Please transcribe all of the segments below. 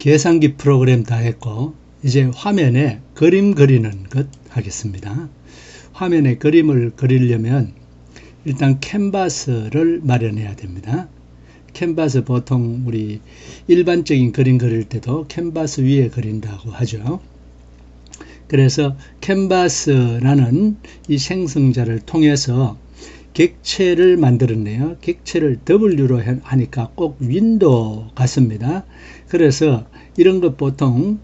계산기 프로그램 다 했고 이제 화면에 그림 그리는 것 하겠습니다. 화면에 그림을 그리려면 일단 캔버스를 마련해야 됩니다. 캔버스 보통 우리 일반적인 그림 그릴 때도 캔버스 위에 그린다고 하죠. 그래서 캔버스라는 이 생성자를 통해서 객체를 만들었네요. 객체를 W로 하니까 꼭 윈도우 같습니다. 그래서 이런 것 보통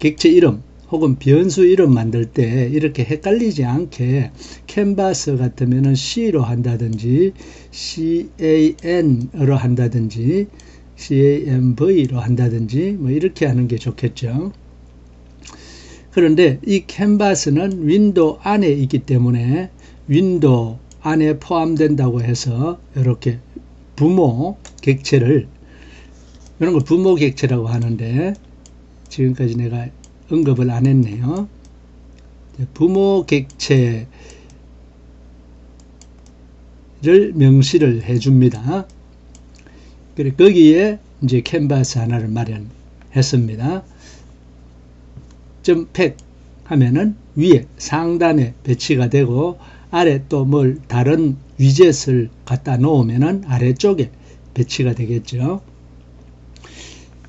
객체 이름 혹은 변수 이름 만들 때 이렇게 헷갈리지 않게 캔버스 같으면 C로 한다든지 CAN으로 한다든지 CANV로 한다든지 뭐 이렇게 하는 게 좋겠죠. 그런데 이 캔버스는 윈도우 안에 있기 때문에 윈도우 안에 포함된다고 해서 이렇게 부모 객체를 이런 걸 부모 객체라고 하는데 지금까지 내가 언급을 안 했네요. 부모 객체를 명시를 해줍니다. 그리고 거기에 이제 캔버스 하나를 마련했습니다. .팩 하면은 위에 상단에 배치가 되고 아래 또 뭘 다른 위젯을 갖다 놓으면은 아래쪽에 배치가 되겠죠.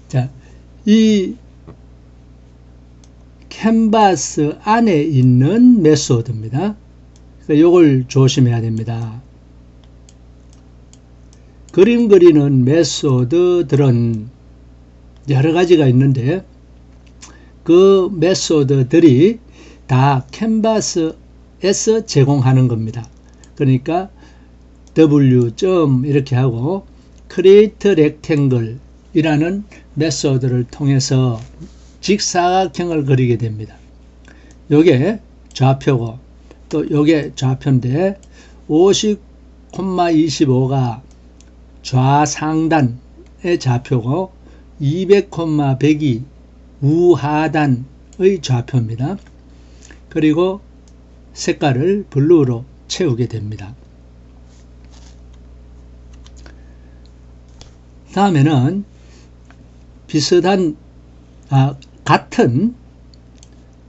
자, 이 캔버스 안에 있는 메소드입니다. 이걸 조심해야 됩니다. 그림 그리는 메소드들은 여러 가지가 있는데 그 메소드들이 다 캔버스에서 제공하는 겁니다. 그러니까 W. 이렇게 하고 create rectangle 이라는 메소드를 통해서 직사각형을 그리게 됩니다. 요게 좌표고 또 요게 좌표인데 50,25가 좌상단의 좌표고 200,100이 우하단의 좌표입니다. 그리고 색깔을 블루로 채우게 됩니다. 다음에는 비슷한 같은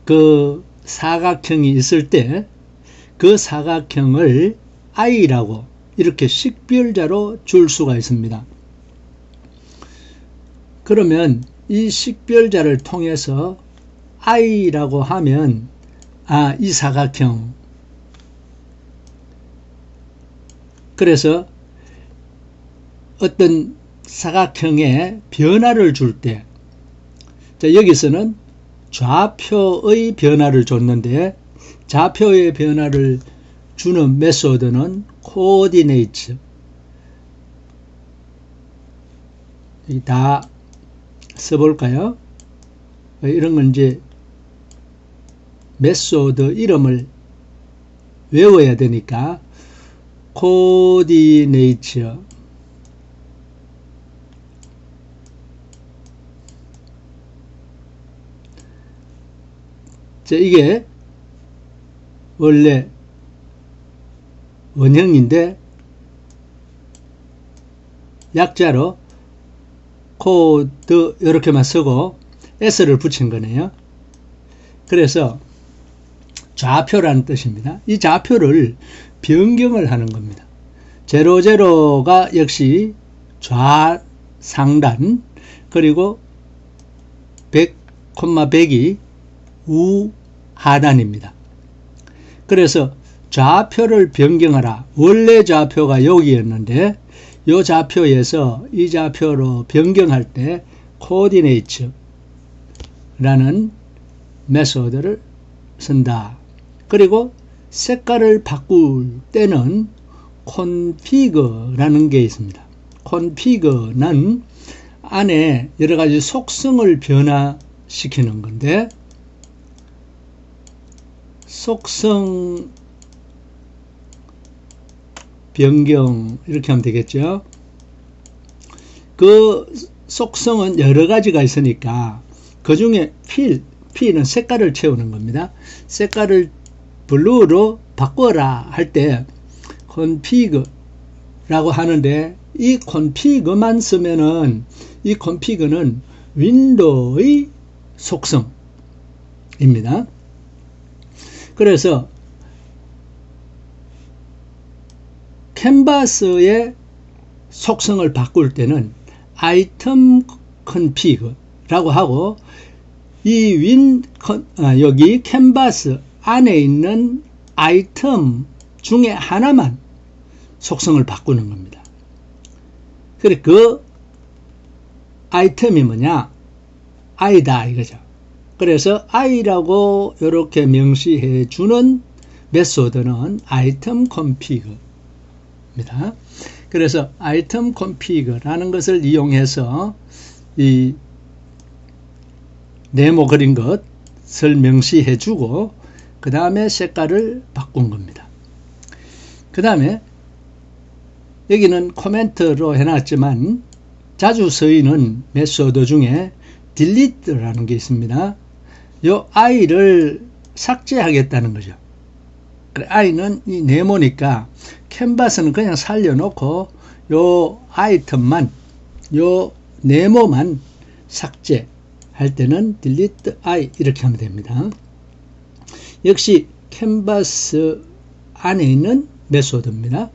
그 사각형이 있을 때 그 사각형을 I라고 이렇게 식별자로 줄 수가 있습니다. 그러면 이 식별자를 통해서 I라고 하면 이 사각형 그래서 어떤 사각형에 변화를 줄 때 여기서는 좌표의 변화를 줬는데 좌표의 변화를 주는 메소드는 coordinates 다 써볼까요? 이런 건 이제 메소드 이름을 외워야 되니까 coordinates 이게 원래 원형인데 약자로 코드 이렇게만 쓰고 S를 붙인 거네요. 그래서 좌표라는 뜻입니다. 이 좌표를 변경을 하는 겁니다. 00가 역시 좌상단 그리고 100,100이 우하단입니다. 그래서 좌표를 변경하라. 원래 좌표가 여기였는데 이 좌표에서 이 좌표로 변경할 때 coordinates라는 메소드를 쓴다. 그리고 색깔을 바꿀 때는 config라는 게 있습니다. config는 안에 여러 가지 속성을 변화시키는 건데 속성 변경 이렇게 하면 되겠죠. 그 속성은 여러 가지가 있으니까 그 중에 P는 색깔을 채우는 겁니다. 색깔을 블루로 바꿔라 할 때 config라고 하는데 이 config만 쓰면은 이 config는 윈도우의 속성입니다. 그래서 캔버스의 속성을 바꿀 때는 아이템 컨피그라고 하고, 여기 캔버스 안에 있는 아이템 중에 하나만 속성을 바꾸는 겁니다. 그래, 그 아이템이 뭐냐? i다 이거죠. 그래서 i라고 이렇게 명시해 주는 메소드는 아이템 컨피그입니다. 그래서 아이템 컨피그라는 것을 이용해서 이 네모 그린 것을 명시해 주고, 그 다음에 색깔을 바꾼 겁니다. 그 다음에 여기는 코멘트로 해놨지만 자주 쓰이는 메소드 중에 delete라는 게 있습니다. 요 i를 삭제하겠다는 거죠. i는 이 네모니까 캔버스는 그냥 살려놓고 요 아이템만, 요 네모만 삭제할 때는 delete i 이렇게 하면 됩니다. 역시 캔버스 안에 있는 메소드입니다.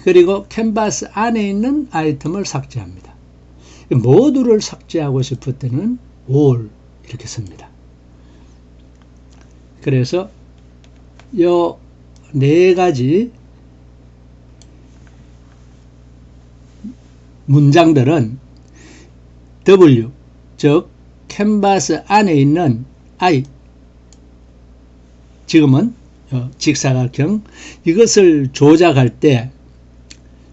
그리고 캔버스 안에 있는 아이템을 삭제합니다. 모두를 삭제하고 싶을 때는 all 이렇게 씁니다. 그래서 요 네 가지 문장들은 W, 즉 캔버스 안에 있는 I, 지금은 직사각형, 이것을 조작할 때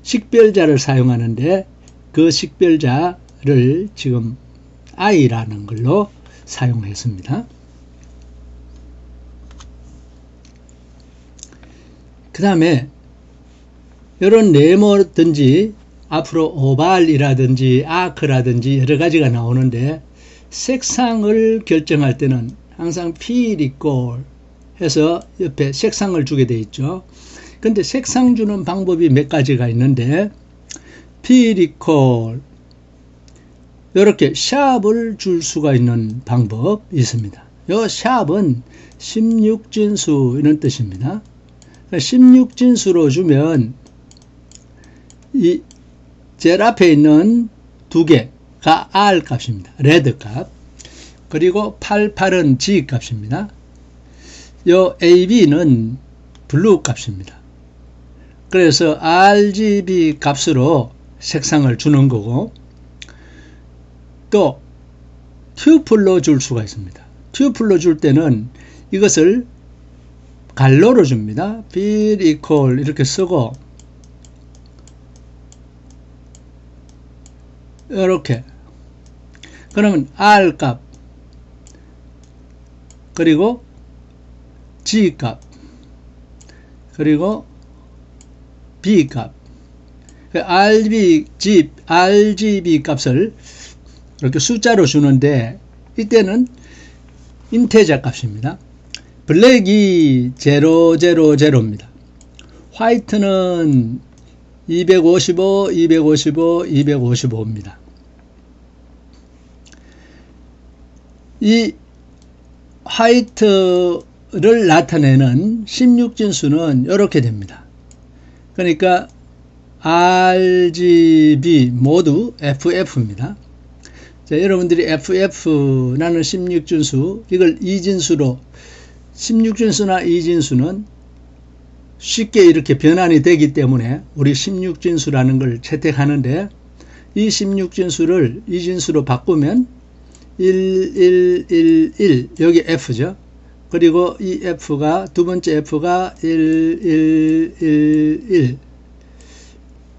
식별자를 사용하는데, 그 식별자를 지금 i라는 걸로 사용했습니다. 그 다음에 이런 네모든지 앞으로 오발이라든지 아크라든지 여러 가지가 나오는데, 색상을 결정할 때는 항상 fill equal 해서 옆에 색상을 주게 되어 있죠. 근데 색상 주는 방법이 몇 가지가 있는데, fill equal 이렇게 샵을 줄 수가 있는 방법이 있습니다. 이 샵은 16진수 이런 뜻입니다. 16진수로 주면 이 제일 앞에 있는 두 개가 R 값입니다. 레드 값. 그리고 88은 G 값입니다. 요 AB는 블루 값입니다. 그래서 RGB 값으로 색상을 주는 거고, 또 튜플로 줄 수가 있습니다. 튜플로 줄 때는 이것을 갈로로 줍니다. fill equal 이렇게 쓰고, 이렇게 그러면 R 값 그리고 G 값 그리고 B 값, RGB 값을 이렇게 숫자로 주는데, 이때는 인테저 값입니다. 블랙이 000입니다. 화이트는 255, 255, 255입니다. 이 화이트를 나타내는 16진수는 이렇게 됩니다. 그러니까 RGB 모두 FF입니다. 자, 여러분들이 FF라는 16진수, 이걸 2진수로, 16진수나 2진수는 쉽게 이렇게 변환이 되기 때문에 우리 16진수라는 걸 채택하는데, 이 16진수를 2진수로 바꾸면 1111, 여기 F죠. 그리고 이 F가, 두 번째 F가 1111,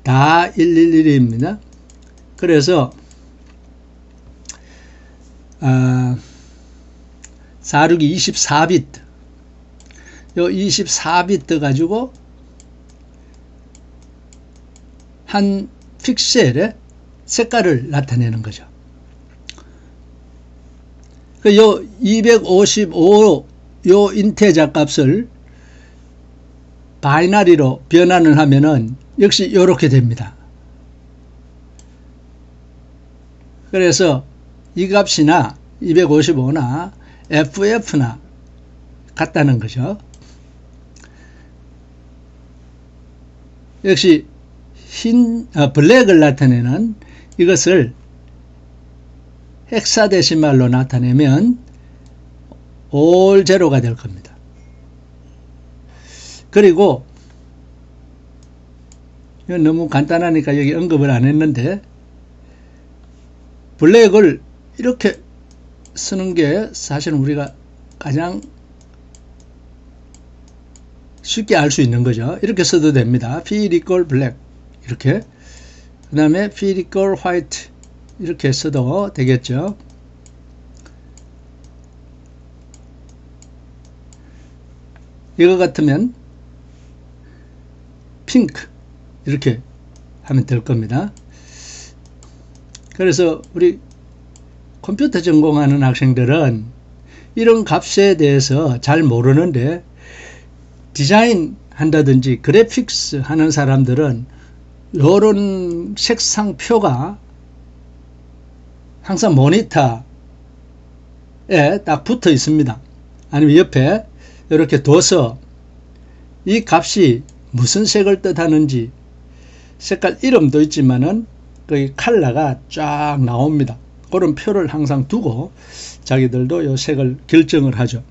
다 111입니다. 그래서 46이 24비트, 요 24비트 가지고 한 픽셀의 색깔을 나타내는 거죠. 요 255, 요 인테저 값을 바이너리로 변환을 하면은 역시 이렇게 됩니다. 그래서 이 값이나 255나 FF나 같다는 거죠. 역시 블랙을 나타내는 이것을 헥사데시말로 나타내면 올 제로가 될 겁니다. 그리고 이건 너무 간단하니까 여기 언급을 안 했는데, 블랙을 이렇게 쓰는 게 사실은 우리가 가장 쉽게 알 수 있는 거죠. 이렇게 써도 됩니다. field equal black 이렇게, 그 다음에 field equal white 이렇게 써도 되겠죠. 이거 같으면 핑크 이렇게 하면 될 겁니다. 그래서 우리 컴퓨터 전공하는 학생들은 이런 값에 대해서 잘 모르는데, 디자인 한다든지 그래픽스 하는 사람들은 이런 색상표가 항상 모니터에 딱 붙어 있습니다. 아니면 옆에 이렇게 둬서 이 값이 무슨 색을 뜻하는지 색깔 이름도 있지만은 거기 컬러가 쫙 나옵니다. 그런 표를 항상 두고 자기들도 이 색을 결정을 하죠.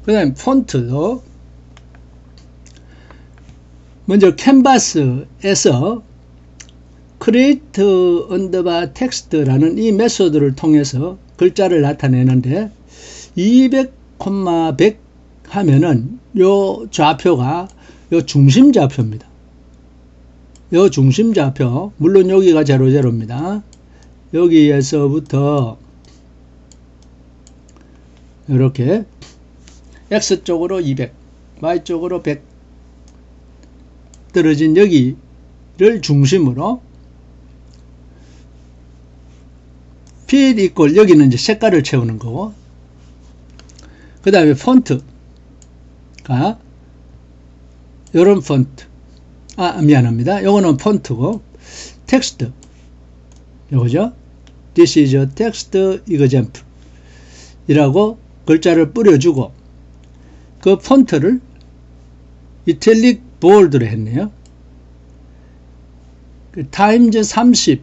그 다음에 폰트도 먼저 캔버스에서 create underbar text라는 이 메소드를 통해서 글자를 나타내는데, 200, 100 하면은 요 좌표가 요 중심 좌표입니다. 요 중심 좌표, 물론 여기가 00입니다. 여기에서부터 이렇게 X쪽으로 200, Y쪽으로 100 떨어진 여기를 중심으로 field equal, 여기는 이제 색깔을 채우는 거고, 그 다음에 폰트가 요런 폰트, 미안합니다. 요거는 폰트고, 텍스트 요거죠. This is a text example 이라고 글자를 뿌려주고, 그 폰트를 이탈릭 볼드로 했네요. 타임즈 30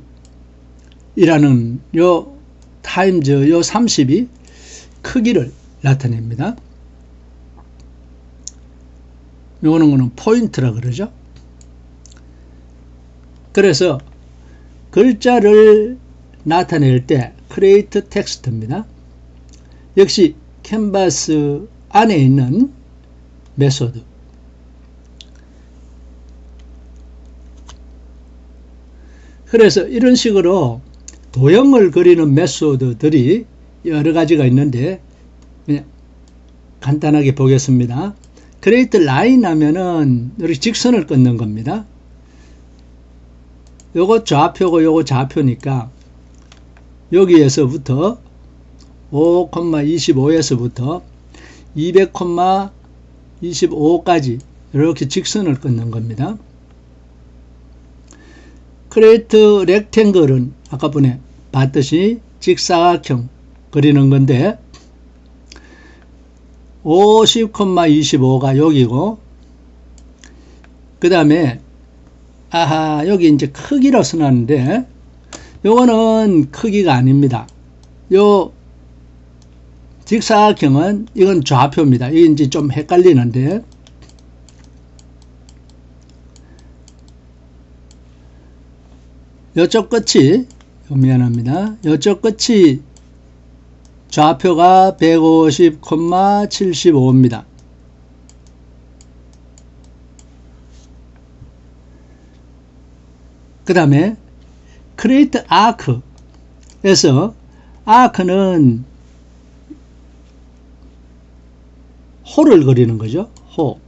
이라는 요 타임즈 요 30이 크기를 나타냅니다. 요거는 거는 포인트라 그러죠. 그래서 글자를 나타낼 때 create text입니다. 역시 캔버스 안에 있는 메소드. 그래서 이런 식으로 도형을 그리는 메소드들이 여러 가지가 있는데, 그냥 간단하게 보겠습니다. create line 하면은 이렇게 직선을 끊는 겁니다. 요거 좌표고 요거 좌표니까 여기에서부터 5,25에서부터 200,25까지 이렇게 직선을 끊는 겁니다. create rectangle은 아까 전에 봤듯이 직사각형 그리는 건데, 50,25가 여기고, 그 다음에 여기 이제 크기로 써놨는데 요거는 크기가 아닙니다. 요 직사각형은 이건 좌표입니다. 이게 이제 좀 헷갈리는데, 요쪽 끝이, 미안합니다. 요쪽 끝이 좌표가 150,75입니다. 그 다음에 create arc에서 arc는 호를 그리는 거죠. 호.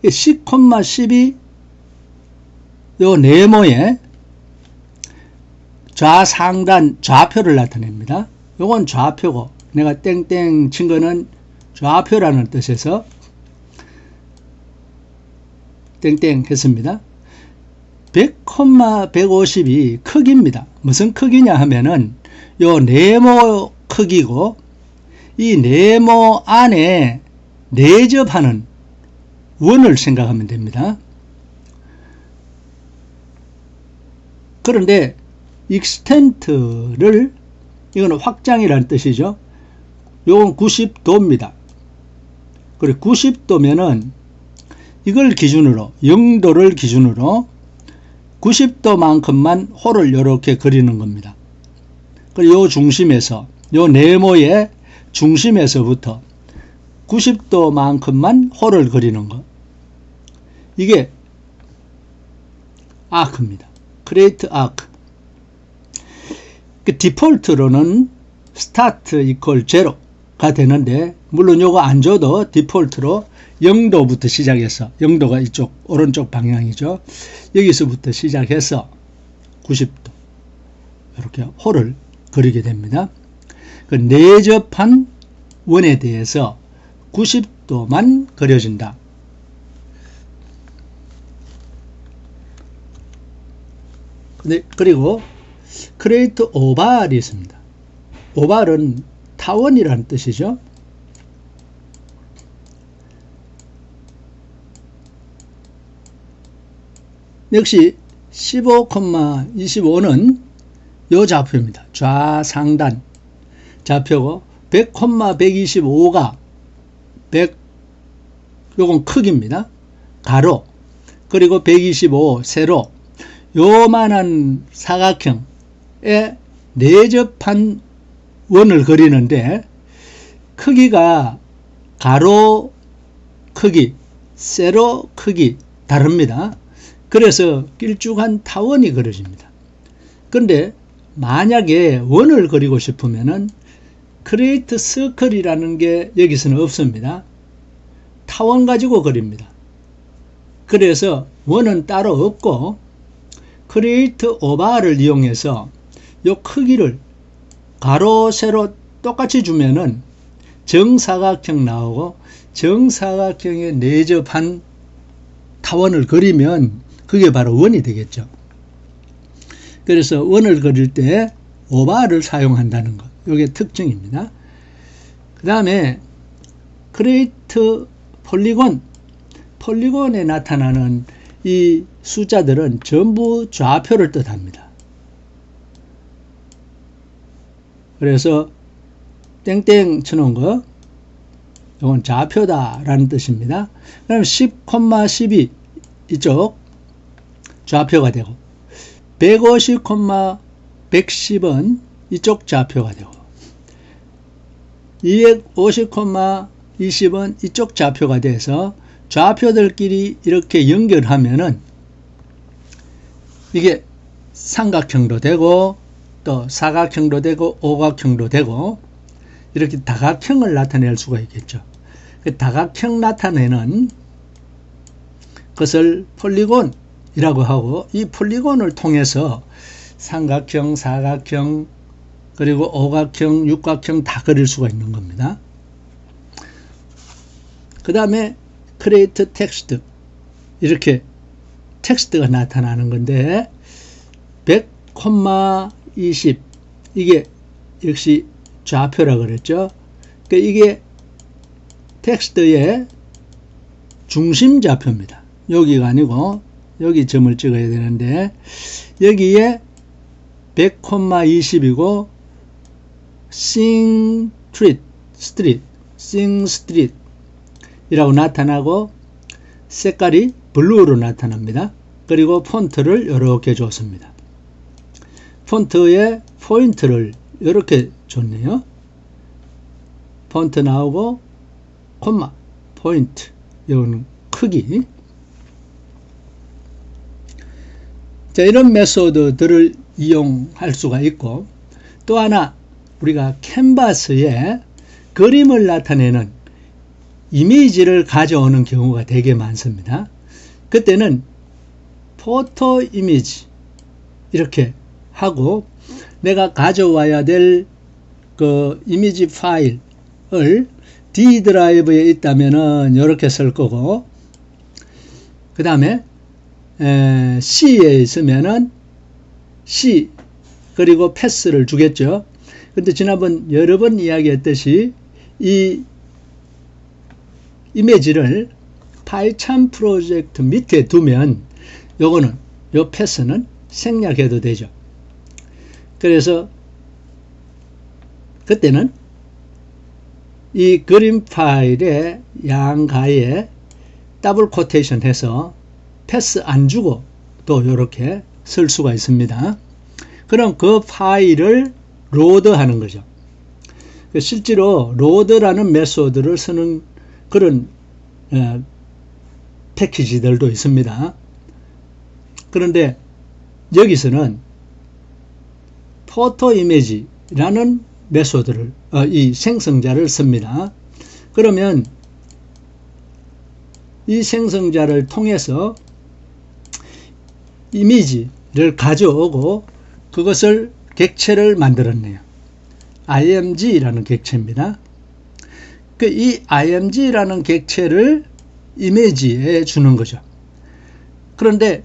10,12 요 네모에 좌상단 좌표를 나타냅니다. 요건 좌표고, 내가 땡땡 친 거는 좌표라는 뜻에서 땡땡 했습니다. 100,150이 크기입니다. 무슨 크기냐 하면은 요 네모 크기고 이 네모 안에 내접하는 원을 생각하면 됩니다. 그런데 익스텐트를 이거는 확장이라는 뜻이죠. 요건 90도입니다. 그리고 90도면은 이걸 기준으로 0도를 기준으로 90도만큼만 홀을 이렇게 그리는 겁니다. 그리고 요 중심에서 요 네모의 중심에서부터 90도만큼만 홀을 그리는 것. 이게 아크입니다. 크리에이트 아크. 그 디폴트로는 스타트 이퀄 제로가 되는데 물론 요거 안 줘도 디폴트로 0도부터 시작해서 0도가 이쪽 오른쪽 방향이죠. 여기서부터 시작해서 90도 이렇게 홀을 그리게 됩니다. 그 내접한 원에 대해서 90도만 그려진다. 그리고 크리에이트 오발이 있습니다. 오발은 타원이라는 뜻이죠. 역시 15,25는 요 좌표입니다. 좌상단 좌표고 100,125가 100 요건 크기입니다. 가로 그리고 125 세로 요만한 사각형에 내접한 원을 그리는데 크기가 가로 크기 세로 크기 다릅니다. 그래서 길쭉한 타원이 그려집니다. 그런데 만약에 원을 그리고 싶으면은 크리에이트 서클이라는 게 여기서는 없습니다. 타원 가지고 그립니다. 그래서 원은 따로 없고 크리에이트 오발을 이용해서 요 크기를 가로 세로 똑같이 주면은 정사각형 나오고 정사각형에 내접한 타원을 그리면 그게 바로 원이 되겠죠. 그래서 원을 그릴 때 오발을 사용한다는 것. 이게 특징입니다. 그 다음에 크리에이트 폴리곤. 폴리곤에 나타나는 이 숫자들은 전부 좌표를 뜻합니다. 그래서 땡땡 쳐놓은 거 이건 좌표다라는 뜻입니다. 그 다음에 10,12 이쪽 좌표가 되고 150,110은 이쪽 좌표가 되고 250,20은 이쪽 좌표가 돼서 좌표들끼리 이렇게 연결하면은 이게 삼각형도 되고 또 사각형도 되고 오각형도 되고 이렇게 다각형을 나타낼 수가 있겠죠. 그 다각형 나타내는 것을 폴리곤이라고 하고 이 폴리곤을 통해서 삼각형, 사각형, 그리고 오각형, 육각형 다 그릴 수가 있는 겁니다. 그 다음에 크리에이트 텍스트 이렇게 텍스트가 나타나는 건데 100,20 이게 역시 좌표라 그랬죠. 그러니까 이게 텍스트의 중심 좌표입니다. 여기가 아니고 여기 점을 찍어야 되는데 여기에 100,20이고 sing street 이라고 나타나고 색깔이 블루로 나타납니다. 그리고 폰트를 이렇게 줬습니다. 폰트에 포인트를 이렇게 줬네요. 폰트 나오고 콤마 포인트 이거는 크기. 자, 이런 메소드들을 이용할 수가 있고 또 하나 우리가 캔버스에 그림을 나타내는 이미지를 가져오는 경우가 되게 많습니다. 그때는 포토 이미지 이렇게 하고 내가 가져와야 될 그 이미지 파일을 D 드라이브에 있다면은 이렇게 쓸 거고 그 다음에 C에 있으면은 C 그리고 패스를 주겠죠. 근데 지난번 여러 번 이야기했듯이 이 이미지를 파이참 프로젝트 밑에 두면 요거는 요 패스는 생략해도 되죠. 그래서 그때는 이 그림 파일의 양가에 더블 코테이션 해서 패스 안 주고 또 이렇게 쓸 수가 있습니다. 그럼 그 파일을 로드하는 거죠. 실제로 로드라는 메소드를 쓰는 그런 패키지들도 있습니다. 그런데 여기서는 포토 이미지라는 메소드를 이 생성자를 씁니다. 그러면 이 생성자를 통해서 이미지를 가져오고 그것을 객체를 만들었네요. img라는 객체입니다. 이 img라는 객체를 이미지에 주는 거죠. 그런데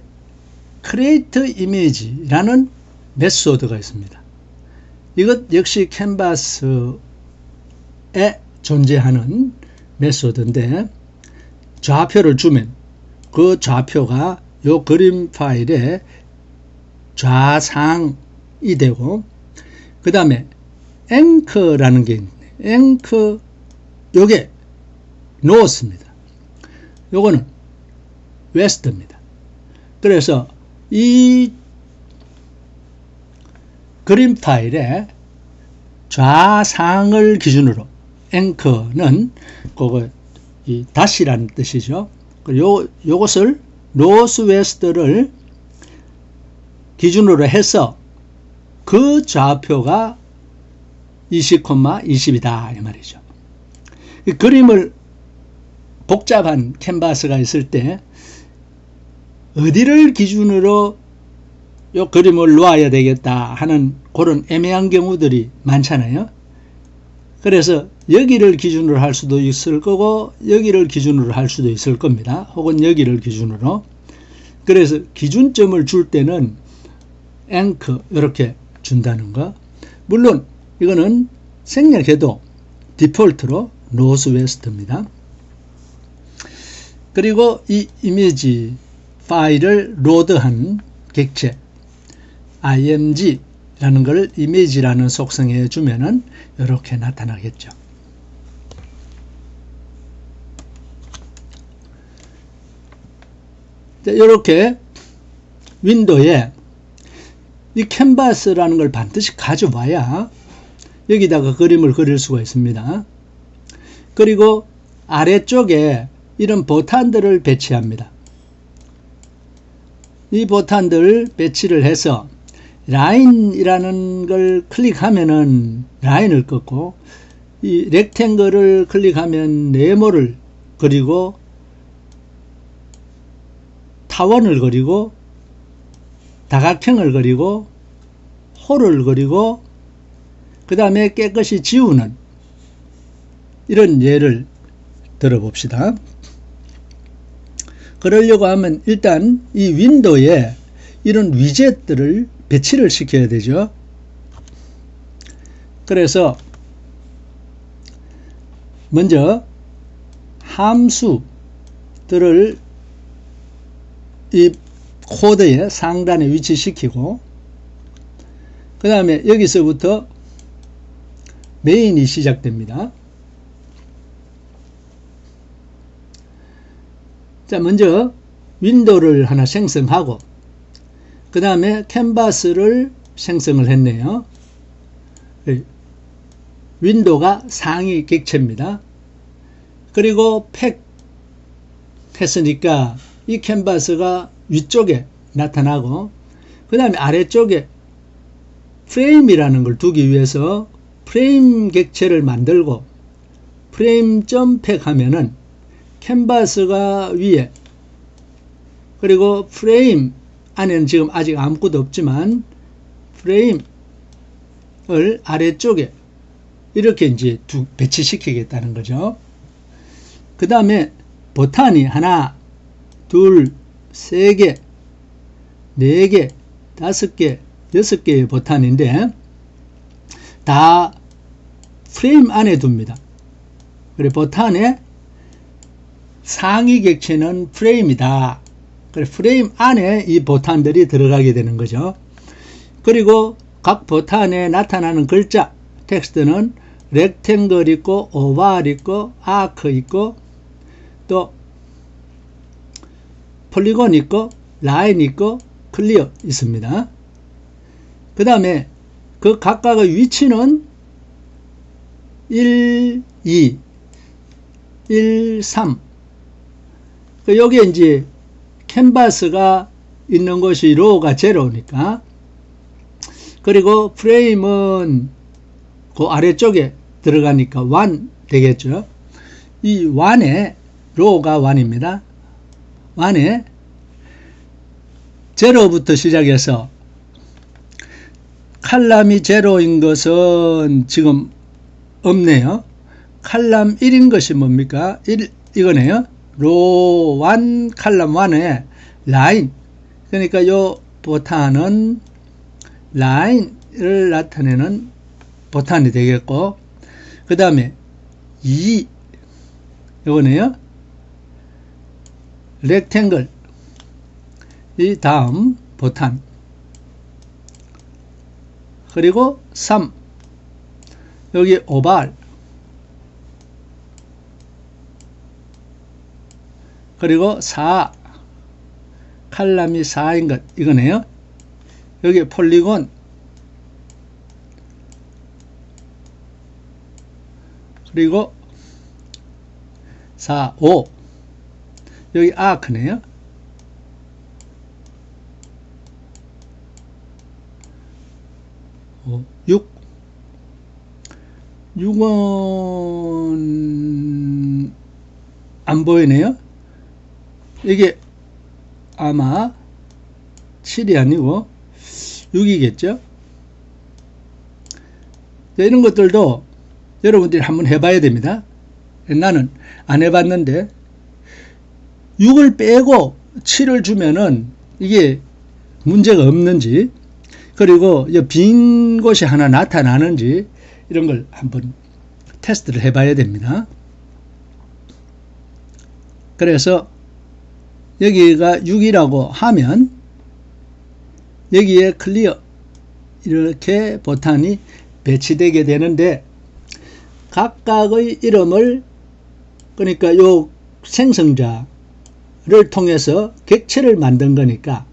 create image라는 메소드가 있습니다. 이것 역시 캔버스에 존재하는 메소드인데 좌표를 주면 그 좌표가 요 그림 파일의 좌상이 되고 그 다음에 앵커라는 게 있네. 앵커 요게 노스입니다. 요거는 웨스트입니다. 그래서 이 그림 파일의 좌상을 기준으로 앵커는 그거 이 다시라는 뜻이죠. 요것을 노스 웨스트를 기준으로 해서 그 좌표가 20,20이다 이 말이죠. 이 그림을 복잡한 캔버스가 있을 때 어디를 기준으로 요 그림을 놓아야 되겠다 하는 그런 애매한 경우들이 많잖아요. 그래서 여기를 기준으로 할 수도 있을 거고 여기를 기준으로 할 수도 있을 겁니다. 혹은 여기를 기준으로. 그래서 기준점을 줄 때는 앵커 이렇게 준다는 거. 물론 이거는 생략해도 디폴트로 노스 웨스트입니다. 그리고 이 이미지 파일을 로드한 객체 img라는 걸 이미지라는 속성에 주면은 이렇게 나타나겠죠. 이렇게 윈도우에 이 캔버스라는 걸 반드시 가져와야 여기다가 그림을 그릴 수가 있습니다. 그리고 아래쪽에 이런 버튼들을 배치합니다. 이 버튼들을 배치를 해서 라인이라는 걸 클릭하면은 라인을 긋고 이 렉탱글을 클릭하면 네모를 그리고 타원을 그리고 다각형을 그리고 홀을 그리고 그 다음에 깨끗이 지우는 이런 예를 들어봅시다. 그러려고 하면 일단 이 윈도우에 이런 위젯들을 배치를 시켜야 되죠. 그래서 먼저 함수들을 이 코드의 상단에 위치시키고 그 다음에 여기서부터 메인이 시작됩니다. 자, 먼저 윈도우를 하나 생성하고 그 다음에 캔버스를 생성을 했네요. 윈도우가 상위 객체입니다. 그리고 팩 했으니까 이 캔버스가 위쪽에 나타나고 그 다음에 아래쪽에 프레임이라는 걸 두기 위해서 프레임 객체를 만들고 프레임.팩 하면은 캔버스가 위에 그리고 프레임 안에는 지금 아직 아무것도 없지만 프레임을 아래쪽에 이렇게 이제 배치시키겠다는 거죠. 그 다음에 버튼이 하나, 둘, 세 개 4개, 5개, 6개의 보탄인데 다 프레임 안에 둡니다. 그래 보탄의 상위 객체는 프레임이다. 그래 프레임 안에 이 보탄들이 들어가게 되는 거죠. 그리고 각 보탄에 나타나는 글자, 텍스트는 렉탱글 있고 오발 있고 아크 있고 또 폴리곤 있고 라인 있고 클리어 있습니다. 그 다음에 그 각각의 위치는 1, 2, 1, 3. 여기에 이제 캔버스가 있는 곳이 로우가 제로니까. 그리고 프레임은 그 아래쪽에 들어가니까 1 되겠죠. 이 1에 로우가 1입니다. 1에 제로부터 시작해서 칼럼이 제로인 것은 지금 없네요. 칼럼 1인 것이 뭡니까? 1 이거네요. 로 1 칼럼 1에 라인, 그러니까 요 보탄은 라인을 나타내는 보탄이 되겠고, 그 다음에 2 요거네요. 렉탱글, 이 다음 보탄, 그리고 3 여기 오발, 그리고 4 칼럼이 4인 것 이거네요. 여기 폴리곤, 그리고 4, 5 여기 아크네요. 6 6은 안 보이네요. 이게 아마 7이 아니고 6이겠죠. 이런 것들도 여러분들이 한번 해봐야 됩니다. 나는 안 해봤는데 6을 빼고 7을 주면은 이게 문제가 없는지, 그리고 빈 곳이 하나 나타나는지 이런 걸 한번 테스트를 해봐야 됩니다. 그래서 여기가 6이라고 하면 여기에 클리어 이렇게 보탄이 배치되게 되는데, 각각의 이름을, 그러니까 요 생성자를 통해서 객체를 만든 거니까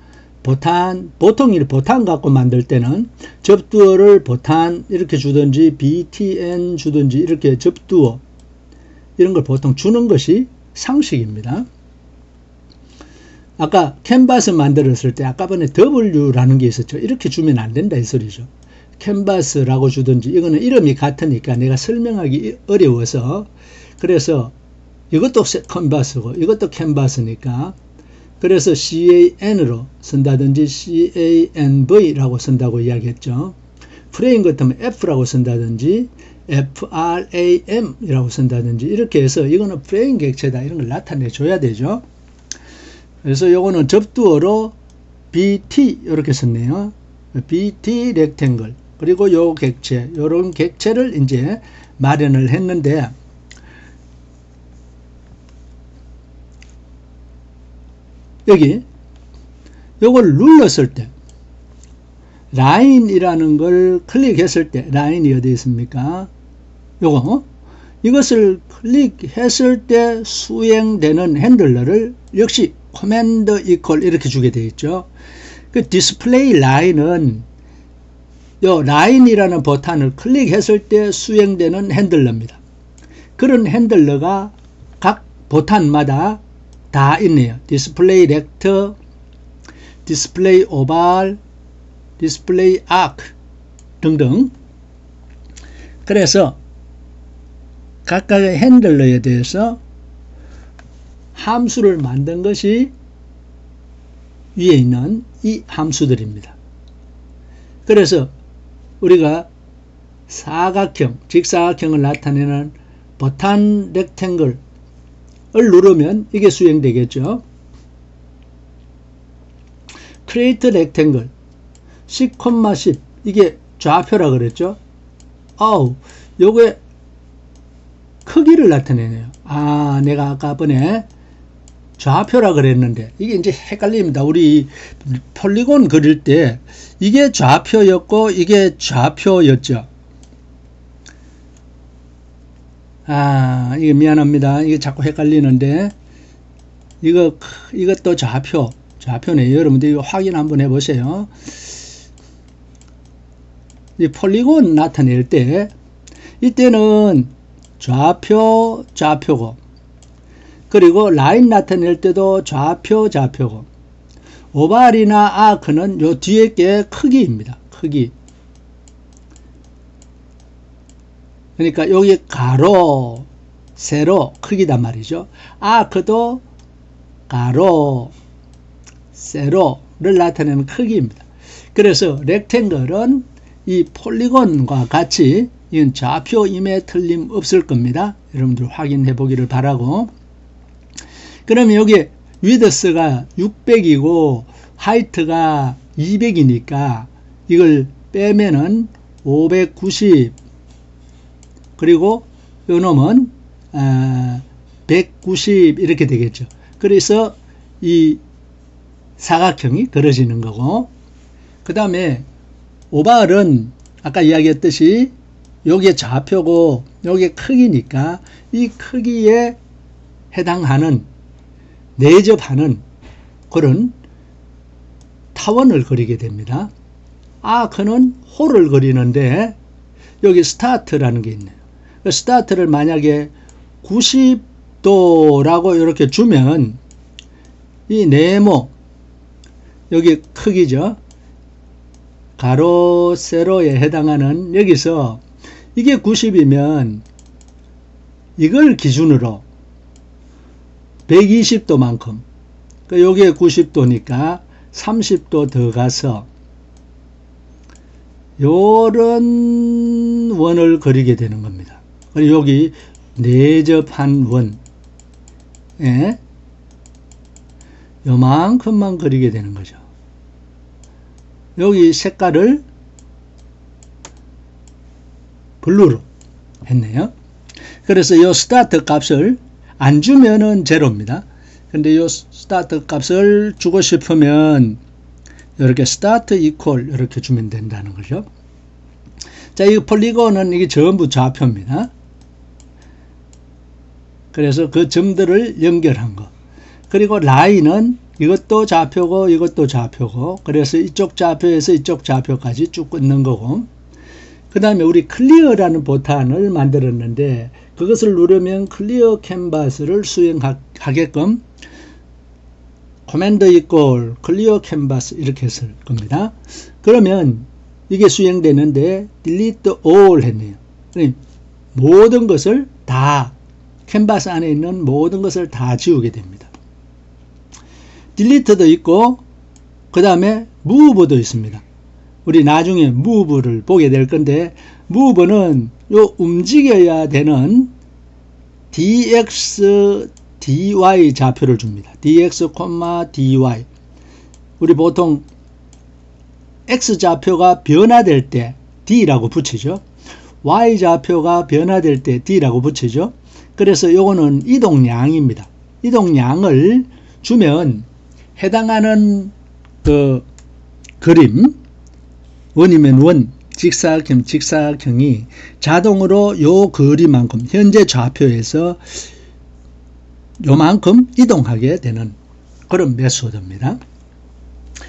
보탄, 보통 이 보탄 갖고 만들 때는 접두어를 보탄 이렇게 주든지 btn 주든지 이렇게 접두어 이런 걸 보통 주는 것이 상식입니다. 아까 캔버스 만들었을 때 아까 전에 W라는 게 있었죠. 이렇게 주면 안 된다 이 소리죠. 캔버스라고 주든지, 이거는 이름이 같으니까 내가 설명하기 어려워서, 그래서 이것도 캔버스고 이것도 캔버스니까 그래서 can으로 쓴다든지 canv라고 쓴다고 이야기했죠. 프레임 같으면 f라고 쓴다든지 fram이라고 쓴다든지 이렇게 해서 이거는 프레임 객체다 이런 걸 나타내 줘야 되죠. 그래서 이거는 접두어로 bt 이렇게 썼네요. bt 렉탱글, 그리고 요 객체, 요런 객체를 이제 마련을 했는데, 여기 요걸 눌렀을 때 라인이라는 걸 클릭했을 때, 라인이 어디 있습니까? 요거 이것을 클릭했을 때 수행되는 핸들러를 역시 커맨드 이퀄 이렇게 주게 되어 있죠. 그 디스플레이 라인은 요 라인이라는 버튼을 클릭했을 때 수행되는 핸들러입니다. 그런 핸들러가 각 버튼마다 다 있네요. 디스플레이 렉터, 디스플레이 오발, 디스플레이 아크 등등. 그래서 각각의 핸들러에 대해서 함수를 만든 것이 위에 있는 이 함수들입니다. 그래서 우리가 사각형, 직사각형을 나타내는 버튼 렉탱글을 누르면 이게 수행되겠죠. create rectangle 10,10 이게 좌표라 그랬죠. 요게 크기를 나타내네요. 내가 아까 번에 좌표라 그랬는데 이게 이제 헷갈립니다. 우리 폴리곤 그릴 때 이게 좌표였고 이게 좌표였죠. 이게 미안합니다. 이게 자꾸 헷갈리는데 이것도 좌표네요. 여러분들 이거 확인 한번 해보세요. 이 폴리곤 나타낼 때 이때는 좌표고 그리고 라인 나타낼 때도 좌표고 오발이나 아크는 요 뒤에 게 크기입니다. 크기. 그러니까 여기 가로, 세로 크기단 말이죠. 아크도 가로, 세로를 나타내는 크기입니다. 그래서 렉탱글은 이 폴리곤과 같이 이건 좌표임에 틀림없을 겁니다. 여러분들 확인해 보기를 바라고. 그러면 여기 위드스가 600이고 하이트가 200이니까 이걸 빼면은 590 그리고 요 놈은 190 이렇게 되겠죠. 그래서 이 사각형이 그려지는 거고, 그 다음에 오발은 아까 이야기했듯이 요게 좌표고 요게 크기니까 이 크기에 해당하는 내접하는 그런 타원을 그리게 됩니다. 아크는 홀을 그리는데 여기 스타트라는 게 있네요. 스타트를 만약에 90도라고 이렇게 주면 이 네모 여기 크기죠. 가로 세로에 해당하는 여기서 이게 90이면 이걸 기준으로 120도만큼 여기에 90도니까 30도 더 가서 요런 원을 그리게 되는 겁니다. 그리고 여기 내접한 원에 요만큼만 그리게 되는 거죠. 여기 색깔을 블루로 했네요. 그래서 이 스타트 값을 안 주면은 제로입니다. 근데 이 스타트 값을 주고 싶으면 이렇게 스타트 이퀄 이렇게 주면 된다는 거죠. 자, 이 폴리곤은 이게 전부 좌표입니다. 그래서 그 점들을 연결한 거. 그리고 라인은 이것도 좌표고 이것도 좌표고, 그래서 이쪽 좌표에서 이쪽 좌표까지 쭉 끊는 거고, 그 다음에 우리 클리어라는 보탄을 만들었는데 그것을 누르면 클리어 캔버스를 수행하게끔 코맨드 이퀄 클리어 캔버스 이렇게 했을 겁니다. 그러면 이게 수행되는데 delete all 했네요. 모든 것을 다 캔버스 안에 있는 모든 것을 다 지우게 됩니다. delete도 있고 그 다음에 move도 있습니다. 우리 나중에 move를 보게 될 건데, move는 요 움직여야 되는 dx, dy 좌표를 줍니다. dx, dy. 우리 보통 x 좌표가 변화될 때 d라고 붙이죠. y 좌표가 변화될 때 d라고 붙이죠. 그래서 요거는 이동량입니다. 이동량을 주면 해당하는 그 그림, 원이면 원, 직사각형, 직사각형이 자동으로 요 거리만큼 현재 좌표에서 요만큼 이동하게 되는 그런 메소드입니다.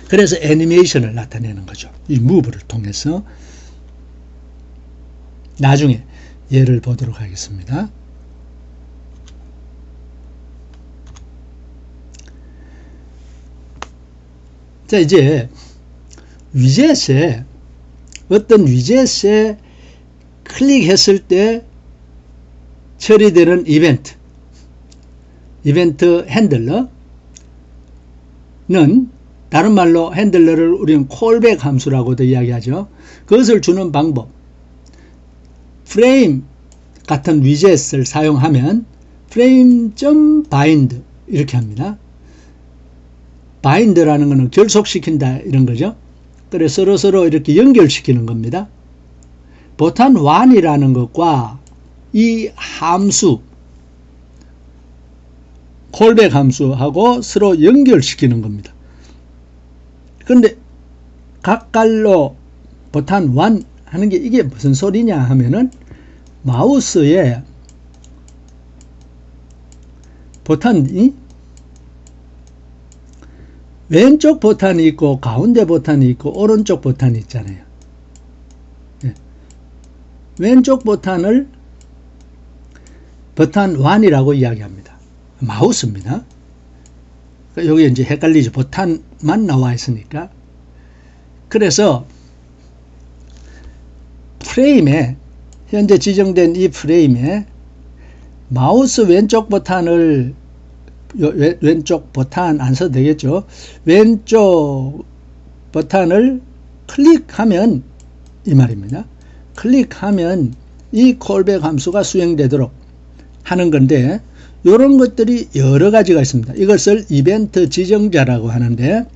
그래서 애니메이션을 나타내는 거죠. 이 무브를 통해서. 나중에 예를 보도록 하겠습니다. 자, 이제 위젯에 어떤 위젯에 클릭했을 때 처리되는 이벤트 핸들러는, 다른 말로 핸들러를 우리는 콜백 함수라고도 이야기하죠. 그것을 주는 방법, 프레임 같은 위젯을 사용하면 frame.bind 이렇게 합니다. bind라는 것은 결속시킨다 이런 거죠. 그래서 서로 이렇게 연결시키는 겁니다. 보탄 1이라는 것과 이 함수 콜백 함수하고 서로 연결시키는 겁니다. 그런데 각갈로 보탄 1 하는 게 이게 무슨 소리냐 하면은 마우스에 보탄이 왼쪽 보탄이 있고 가운데 보탄이 있고 오른쪽 보탄이 있잖아요. 네. 왼쪽 보탄을 보탄 1이라고 이야기합니다. 마우스입니다. 여기 이제 헷갈리죠. 보탄만 나와 있으니까. 그래서 프레임에 현재 지정된 이 프레임에 마우스 왼쪽 버튼을 왼쪽 버튼 안 써도 되겠죠. 왼쪽 버튼을 클릭하면 이 말입니다. 클릭하면 이 콜백 함수가 수행되도록 하는 건데 이런 것들이 여러 가지가 있습니다. 이것을 이벤트 지정자라고 하는데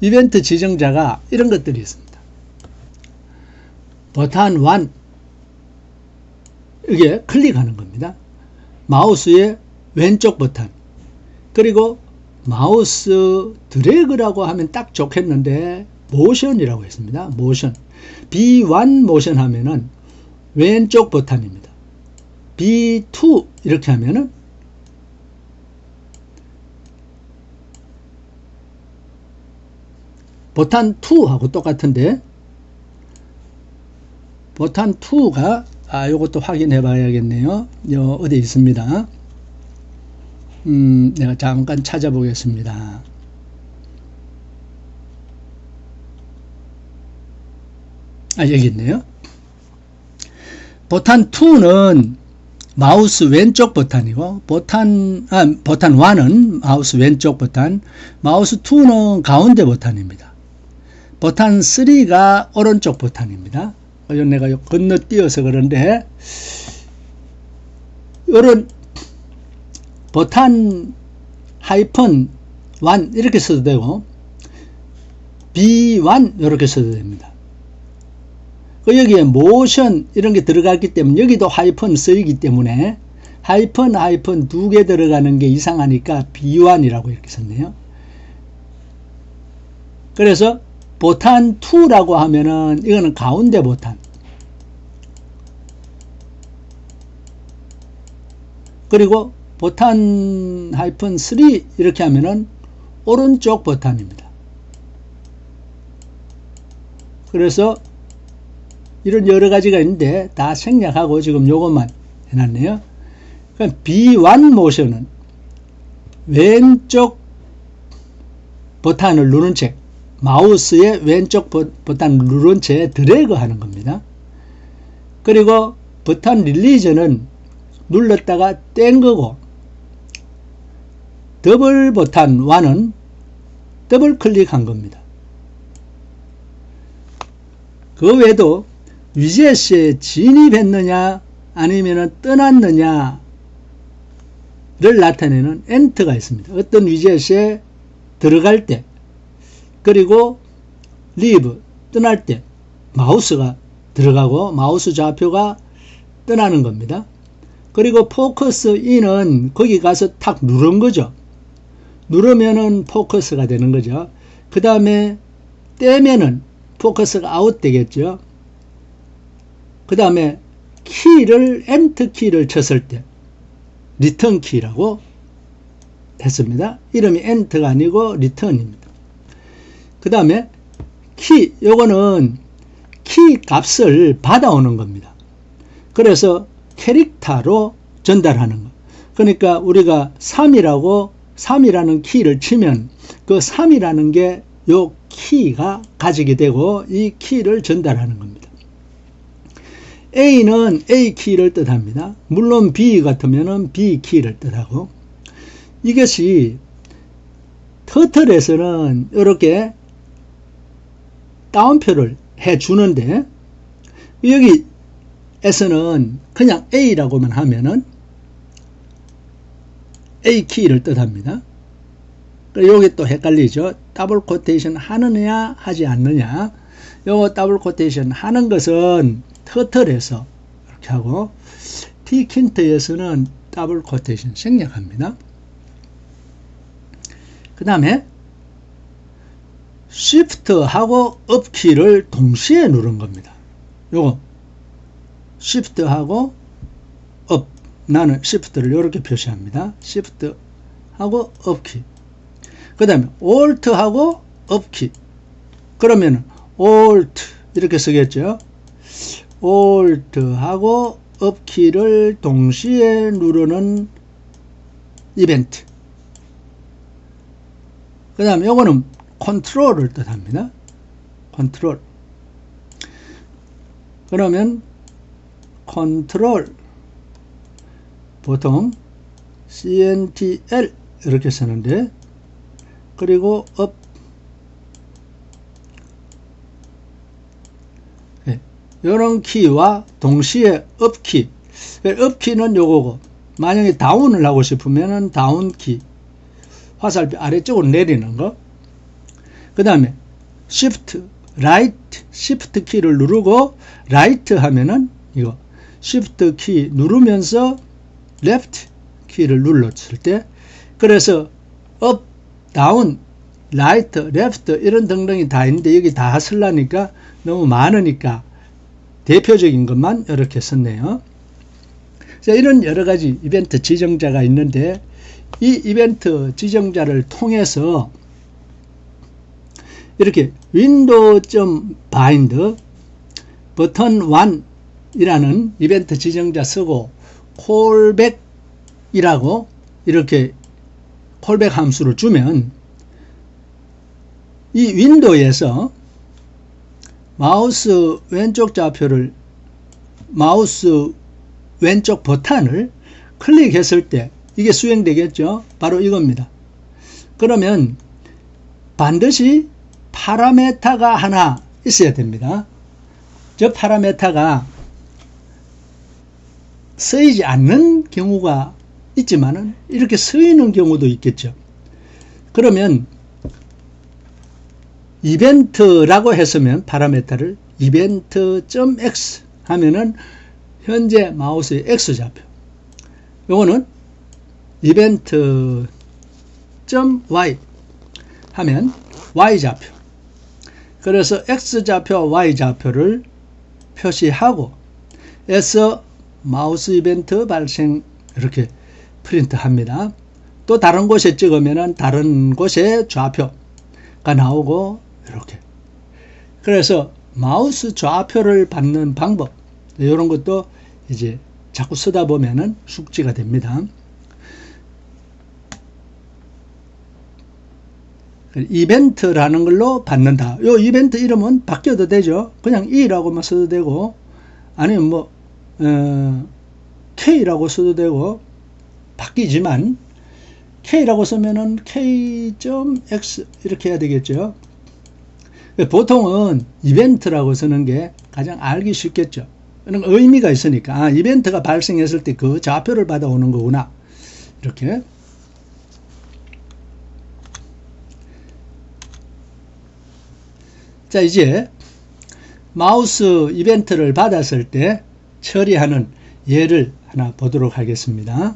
이벤트 지정자가 이런 것들이 있습니다. 버튼 1 이게 클릭하는 겁니다. 마우스의 왼쪽 버튼 그리고 마우스 드래그라고 하면 딱 좋겠는데 모션이라고 했습니다. 모션 B1 모션 하면은 왼쪽 버튼입니다. B2 이렇게 하면은 버튼 2하고 똑같은데 버튼 2가 요것도 확인해 봐야겠네요. 어디 있습니다. 내가 잠깐 찾아보겠습니다. 여기 있네요. 버튼 2는 마우스 왼쪽 버튼이고 버튼 1은 마우스 왼쪽 버튼, 마우스 2는 가운데 버튼입니다. 버튼 3가 오른쪽 버튼입니다. 내가 건너뛰어서 그런데 이런 버튼 하이픈 1 이렇게 써도 되고 B1 이렇게 써도 됩니다. 여기에 모션 이런 게 들어갔기 때문에 여기도 하이픈 쓰이기 때문에 하이픈 2개 들어가는 게 이상하니까 B1이라고 이렇게 썼네요. 그래서 버튼 2라고 하면은 이거는 가운데 버튼 그리고 버튼 하이픈 3 이렇게 하면은 오른쪽 버튼입니다. 그래서 이런 여러 가지가 있는데 다 생략하고 지금 요것만 해놨네요. 그러니까 B1 모션은 왼쪽 버튼을 누른 채 마우스의 왼쪽 버튼을 누른 채 드래그 하는 겁니다. 그리고 버튼 릴리즈는 눌렀다가 뗀 거고 더블 버튼 1은 더블 클릭한 겁니다. 그 외에도 위젯에 진입했느냐 아니면 떠났느냐를 나타내는 엔터가 있습니다. 어떤 위젯에 들어갈 때 그리고 리브 떠날 때 마우스가 들어가고 마우스 좌표가 떠나는 겁니다. 그리고 포커스 인은 거기 가서 탁 누른 거죠. 누르면은 포커스가 되는 거죠. 그 다음에 떼면은 포커스가 아웃 되겠죠. 그 다음에 키를 엔터 키를 쳤을 때 리턴 키라고 했습니다. 이름이 엔터가 아니고 리턴입니다. 그 다음에 키 요거는 키 값을 받아오는 겁니다. 그래서 캐릭터로 전달하는 거. 그러니까 우리가 3이라는 키를 치면 그 3이라는 게 요 키가 가지게 되고 이 키를 전달하는 겁니다. A는 A 키를 뜻합니다. 물론 B 같으면 B 키를 뜻하고 이것이 터틀에서는 이렇게 따옴표를 해 주는데 여기에서는 그냥 A라고만 하면은 A 키를 뜻합니다. 여기 또 헷갈리죠. 더블 코테이션 하느냐 하지 않느냐. 요거 더블 코테이션 하는 것은 터틀에서 이렇게 하고 tkin트에서는 더블 코테이션 생략합니다. 그 다음에 Shift하고 업키를 동시에 누른 겁니다. 요거 Shift하고 업, 나는 Shift를 이렇게 표시합니다. Shift하고 업키. 그 다음에 Alt하고 업키. 그러면 Alt 이렇게 쓰겠죠. Alt하고 업키를 동시에 누르는 이벤트. 그 다음에 요거는 컨트롤을 뜻합니다. 컨트롤. 그러면 컨트롤 보통 CTRL 이렇게 쓰는데, 그리고 업, 네, 이런 키와 동시에 업키. 업키는 요거고, 만약에 다운을 하고 싶으면 다운키, 화살표 아래쪽으로 내리는 거. 그 다음에 Shift, Right, Shift 키를 누르고 Right 하면은 이거 Shift 키 누르면서 Left 키를 눌렀을 때, 그래서 Up, Down, Right, Left 이런 등등이 다 있는데 여기 다 쓰려니까 너무 많으니까 대표적인 것만 이렇게 썼네요. 자, 이런 여러 가지 이벤트 지정자가 있는데, 이 이벤트 지정자를 통해서 이렇게 window.bind button1 이라는 이벤트 지정자 쓰고 callback이라고 이렇게 callback 함수를 주면 이 윈도우에서 마우스 왼쪽 좌표를, 마우스 왼쪽 버튼을 클릭했을 때 이게 수행되겠죠. 바로 이겁니다. 그러면 반드시 파라메타가 하나 있어야 됩니다. 저 파라메타가 쓰이지 않는 경우가 있지만은 이렇게 쓰이는 경우도 있겠죠. 그러면 이벤트라고 했으면 파라메타를 event.x 하면은 현재 마우스의 X좌표, 요거는 event.y 하면 Y좌표. 그래서 X좌표, Y좌표를 표시하고 에서 마우스 이벤트 발생 이렇게 프린트 합니다. 또 다른 곳에 찍으면 다른 곳에 좌표가 나오고 이렇게. 그래서 마우스 좌표를 받는 방법, 이런 것도 이제 자꾸 쓰다 보면은 숙지가 됩니다. 이벤트라는 걸로 받는다. 요 이벤트 이름은 바뀌어도 되죠. 그냥 E라고만 써도 되고, 아니면 뭐 K라고 써도 되고 바뀌지만, K라고 쓰면은 K.X 이렇게 해야 되겠죠. 보통은 이벤트라고 쓰는 게 가장 알기 쉽겠죠. 의미가 있으니까, 이벤트가 발생했을 때 그 좌표를 받아오는 거구나, 이렇게. 자, 이제 마우스 이벤트를 받았을 때 처리하는 예를 하나 보도록 하겠습니다.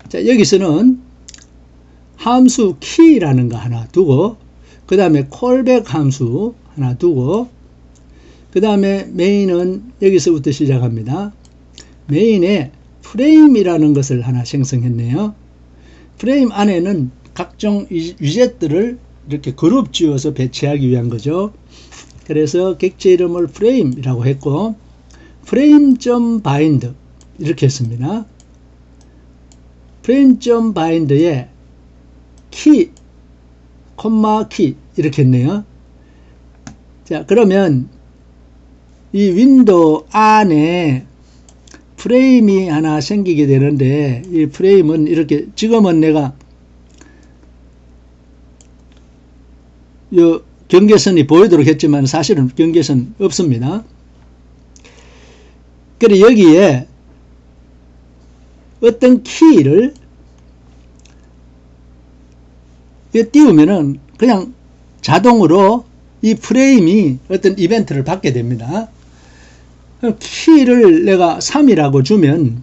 자, 여기서는 함수 키라는 거 하나 두고, 그 다음에 callback 함수 하나 두고, 그 다음에 메인은 여기서부터 시작합니다. 메인에 프레임이라는 것을 하나 생성했네요. 프레임 안에는 각종 위젯들을 이렇게 그룹 지어서 배치하기 위한 거죠. 그래서 객체 이름을 프레임이라고 했고, frame.bind 이렇게 했습니다. frame.bind에 키, 콤마 키 이렇게 했네요. 자, 그러면 이 윈도우 안에 프레임이 하나 생기게 되는데, 이 프레임은 이렇게, 지금은 내가 요 경계선이 보이도록 했지만 사실은 경계선 없습니다. 그래, 여기에 어떤 키를 띄우면은 그냥 자동으로 이 프레임이 어떤 이벤트를 받게 됩니다. 키를 내가 3이라고 주면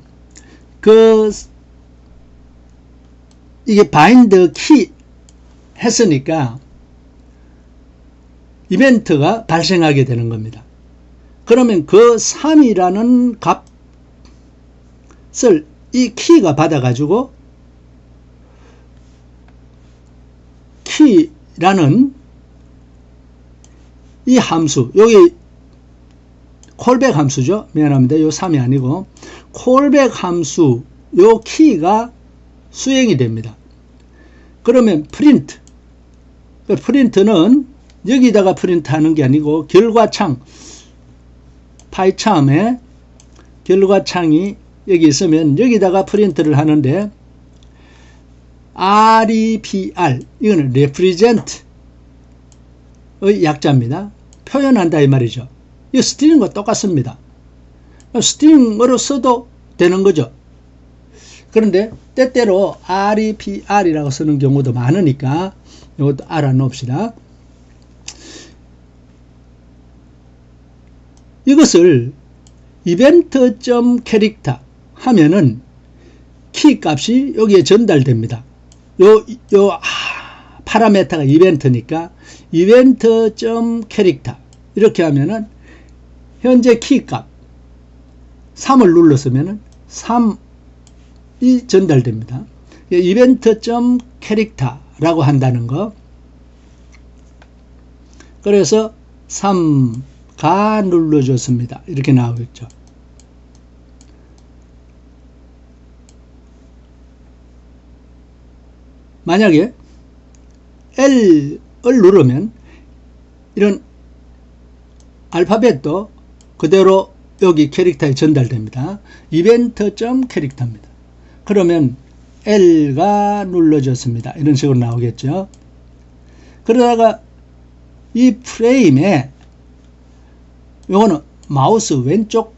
이게 바인드 키 했으니까 이벤트가 발생하게 되는 겁니다. 그러면 그 3이라는 값을 이 키가 받아가지고 키라는 이 함수, 여기 콜백 함수죠. 미안합니다. 요 3이 아니고 콜백 함수 요 키가 수행이 됩니다. 그러면 프린트, 프린트는 여기다가 프린트 하는 게 아니고 결과창, 파이참에 결과창이 여기 있으면 여기다가 프린트를 하는데 REPR 이거는 represent의 약자입니다. 표현한다 이 말이죠. 이 스트링과 똑같습니다. 스트링으로 써도 되는 거죠. 그런데 때때로 REPR이라고 쓰는 경우도 많으니까 이것도 알아놓읍시다. 이것을 event.character 하면은 키 값이 여기에 전달됩니다. 파라메타가 이벤트니까 event.character 이렇게 하면은 현재 키 값 3을 눌렀으면은 3이 전달됩니다. event.character라고 한다는 거. 그래서 3가 눌러줬습니다. 이렇게 나오겠죠. 만약에 L을 누르면 이런 알파벳도 그대로 여기 캐릭터에 전달됩니다. event.character입니다. 그러면 L가 눌러졌습니다. 이런 식으로 나오겠죠. 그러다가 이 프레임에 요거는 마우스 왼쪽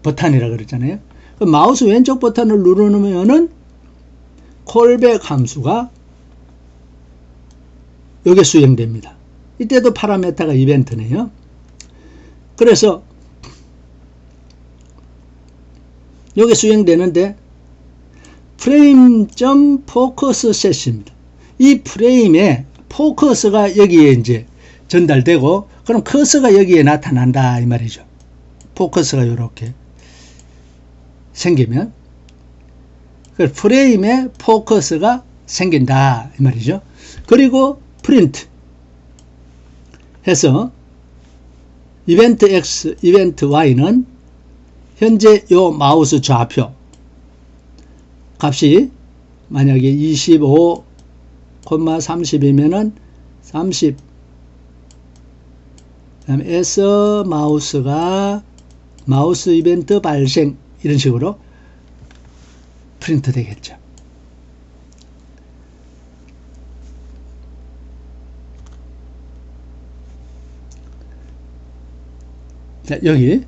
버튼이라 그랬잖아요. 그 마우스 왼쪽 버튼을 누르면은 콜백 함수가 여기에 수행됩니다. 이때도 파라메타가 이벤트네요. 그래서 여기 수행되는데 frame.focusset입니다. 이 프레임에 포커스가 여기에 이제 전달되고 그럼 커서가 여기에 나타난다 이 말이죠. 포커스가 이렇게 생기면 프레임에 포커스가 생긴다 이 말이죠. 그리고 프린트 해서 이벤트 X, 이벤트 Y는 현재 요 마우스 좌표 값이 만약에 25,30이면은 30 그다음에 S 마우스 이벤트 발생 이런 식으로 프린트 되겠죠. 자, 여기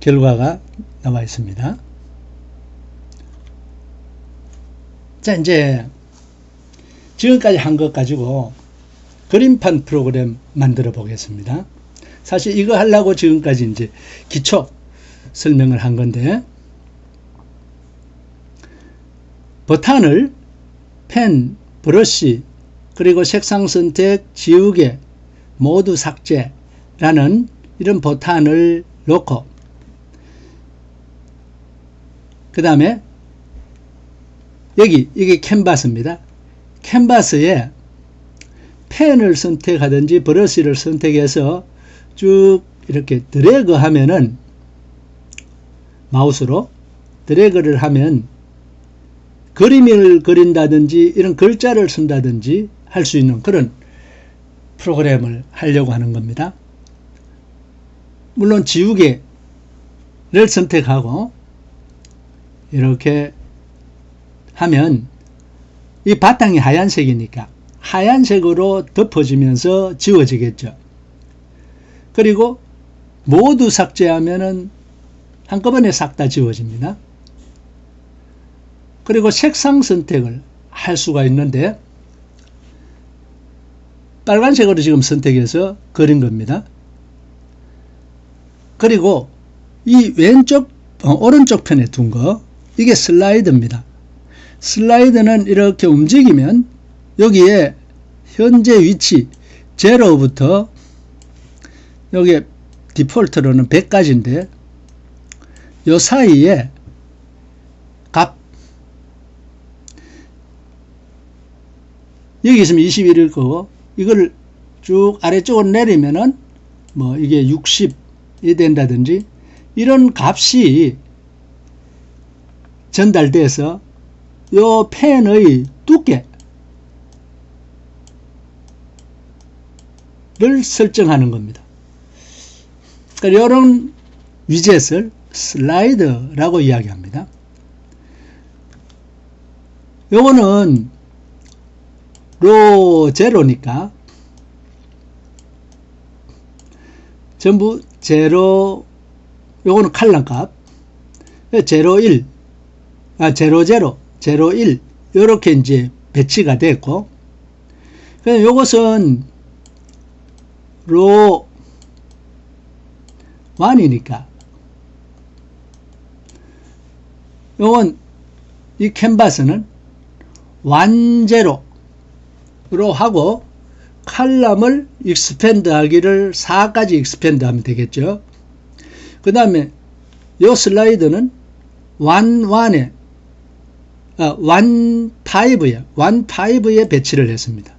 결과가 나와 있습니다. 자, 이제 지금까지 한 것 가지고 그림판 프로그램 만들어 보겠습니다. 사실 이거 하려고 지금까지 이제 기초 설명을 한 건데, 버튼을 펜, 브러쉬, 그리고 색상 선택, 지우개, 모두 삭제라는 이런 버튼을 놓고, 그 다음에 여기 이게 캔버스입니다. 캔버스에 펜을 선택하든지 브러쉬를 선택해서 쭉 이렇게 드래그 하면은, 마우스로 드래그를 하면 그림을 그린다든지 이런 글자를 쓴다든지 할 수 있는 그런 프로그램을 하려고 하는 겁니다. 물론 지우개를 선택하고 이렇게 하면 이 바탕이 하얀색이니까 하얀색으로 덮어지면서 지워지겠죠. 그리고 모두 삭제하면은 한꺼번에 싹 다 지워집니다. 그리고 색상 선택을 할 수가 있는데 빨간색으로 지금 선택해서 그린 겁니다. 그리고 이 오른쪽 편에 둔 거, 이게 슬라이드입니다. 슬라이드는 이렇게 움직이면 여기에 현재 위치 0부터 여기에 디폴트로는 100까지인데 요 사이에 값, 여기 있으면 21일 거고, 이걸 쭉 아래쪽으로 내리면은 뭐 이게 60이 된다든지 이런 값이 전달돼서 요 펜의 두께를 설정하는 겁니다. 그러니까 이런 위젯을 슬라이드라고 이야기합니다. 요거는 로 제로니까 전부 제로, 요거는 칼럼 값, 제로 1, 제로 제로, 제로 1 요렇게 이제 배치가 됐고, 그냥 요것은 로 1이니까 요건 이 캔버스는 완제로로 하고 칼럼을 익스펜드 하기를 4까지 익스펜드 하면 되겠죠. 그 다음에 요 슬라이드는 원5에 배치를 했습니다.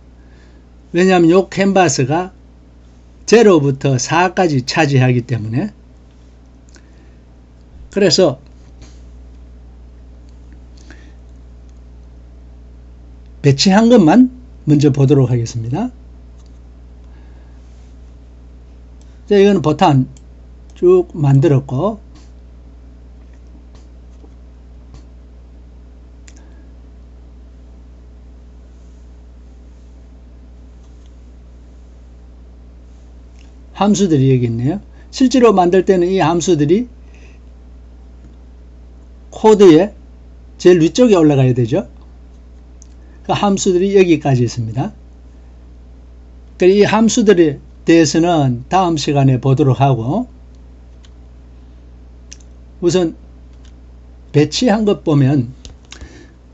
왜냐하면 요 캔버스가 0부터 4까지 차지하기 때문에. 그래서 배치한 것만 먼저 보도록 하겠습니다. 자, 이거는 버튼 쭉 만들었고, 함수들이 여기 있네요. 실제로 만들 때는 이 함수들이 코드의 제일 위쪽에 올라가야 되죠. 그 함수들이 여기까지 있습니다. 이 함수들에 대해서는 다음 시간에 보도록 하고, 우선 배치한 것 보면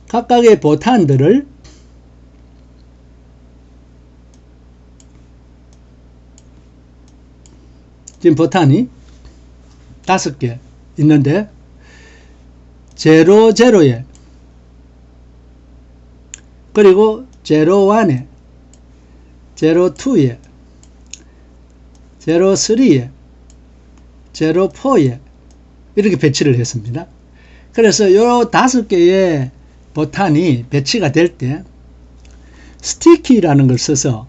각각의 버튼들을 지금 버튼이 5개 있는데, 00에 그리고 01에 02에 03에 04에 이렇게 배치를 했습니다. 그래서 요 5개의 버튼이 배치가 될 때 스티키라는 걸 써서,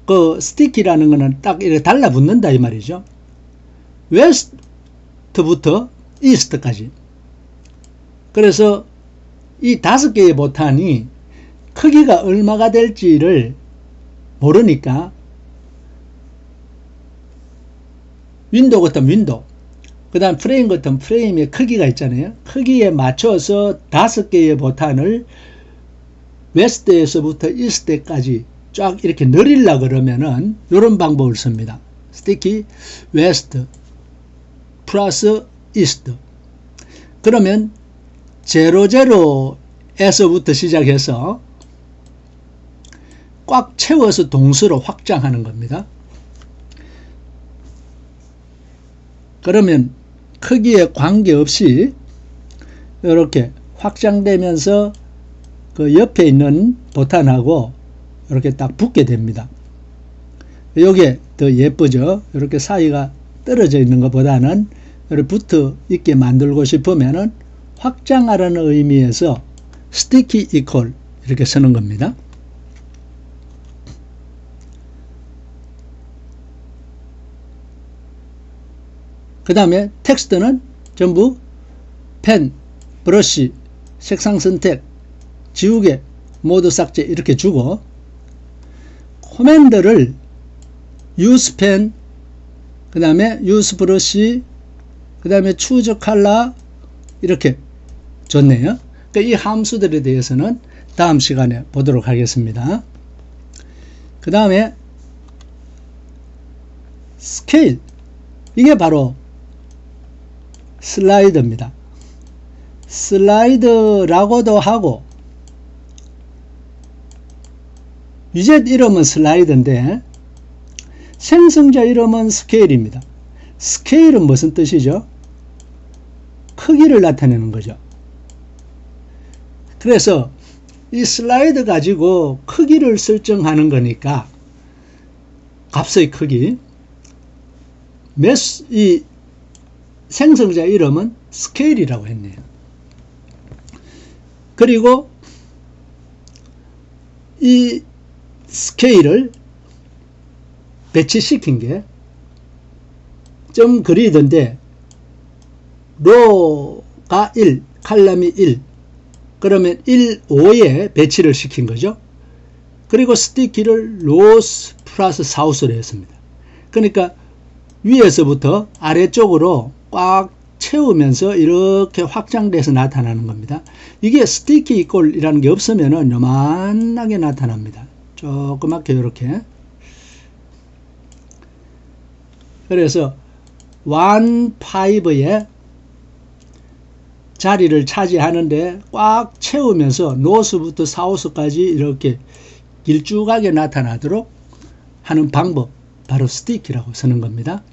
그 스티키라는 거는 딱 이렇게 달라붙는다 이 말이죠. 웨스트부터 이스트까지. 그래서 이 5개의 버튼이 크기가 얼마가 될지를 모르니까 윈도우 같은 윈도우, 그 다음 프레임 같은 프레임의 크기가 있잖아요. 크기에 맞춰서 5개의 버튼을 웨스트에서부터 이스트까지 쫙 이렇게 늘리려고 그러면은 이런 방법을 씁니다. 스티키 웨스트 플러스 이스트. 그러면 00에서부터 시작해서 꽉 채워서 동수로 확장하는 겁니다. 그러면 크기에 관계없이 이렇게 확장되면서 그 옆에 있는 버튼하고 이렇게 딱 붙게 됩니다. 이게 더 예쁘죠. 이렇게 사이가 떨어져 있는 것보다는 이렇게 붙어 있게 만들고 싶으면은 확장하라는 의미에서 스티키 이퀄 이렇게 쓰는 겁니다. 그 다음에 텍스트는 전부 펜, 브러쉬, 색상 선택, 지우개, 모두 삭제 이렇게 주고, 코맨드를 use pen, 그 다음에 use 브러쉬, 그 다음에 choose color 이렇게 줬네요. 그러니까 이 함수들에 대해서는 다음 시간에 보도록 하겠습니다. 그 다음에 스케일, 이게 바로 슬라이드입니다. 슬라이드라고도 하고, 위젯 이름은 슬라이드인데 생성자 이름은 스케일입니다. 스케일은 무슨 뜻이죠? 크기를 나타내는 거죠. 그래서 이 슬라이드 가지고 크기를 설정하는 거니까 값의 크기, 이 생성자 이름은 스케일이라고 했네요. 그리고 이 스케일을 배치시킨 게 점 그리드인데 로가 1, 칼럼이 1, 그러면 1, 5에 배치를 시킨 거죠. 그리고 스티키를 노스 플러스 사우스로 했습니다. 그러니까 위에서부터 아래쪽으로 꽉 채우면서 이렇게 확장돼서 나타나는 겁니다. 이게 스티키 이꼴이라는 게 없으면 요만하게 나타납니다. 조그맣게 이렇게. 그래서 1,5의 자리를 차지하는데 꽉 채우면서 노스부터 사우스까지 이렇게 길쭉하게 나타나도록 하는 방법, 바로 스티키라고 쓰는 겁니다.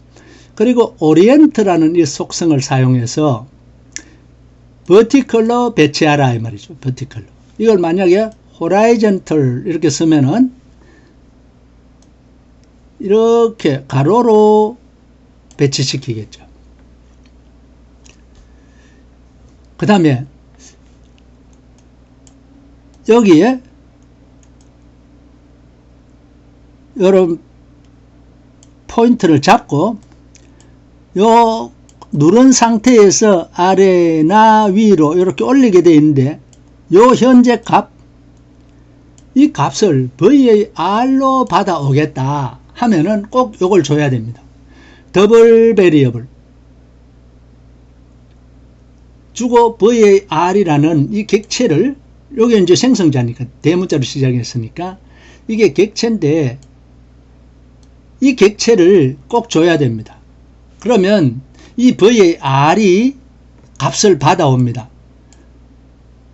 그리고 오리엔트라는 이 속성을 사용해서 버티컬로 배치하라 이 말이죠. 버티컬로. 이걸 만약에 호라이전털 이렇게 쓰면은 이렇게 가로로 배치시키겠죠. 그 다음에 여기에 이런 포인트를 잡고 요 누른 상태에서 아래나 위로 이렇게 올리게 되어 있는데 요 현재 값, 이 값을 VAR로 받아오겠다 하면은 꼭 요걸 줘야 됩니다. 더블 베리어블 주고 VAR이라는 이 객체를, 요게 이제 생성자니까 대문자로 시작했으니까 이게 객체인데 이 객체를 꼭 줘야 됩니다. 그러면 이 VAR이 값을 받아옵니다.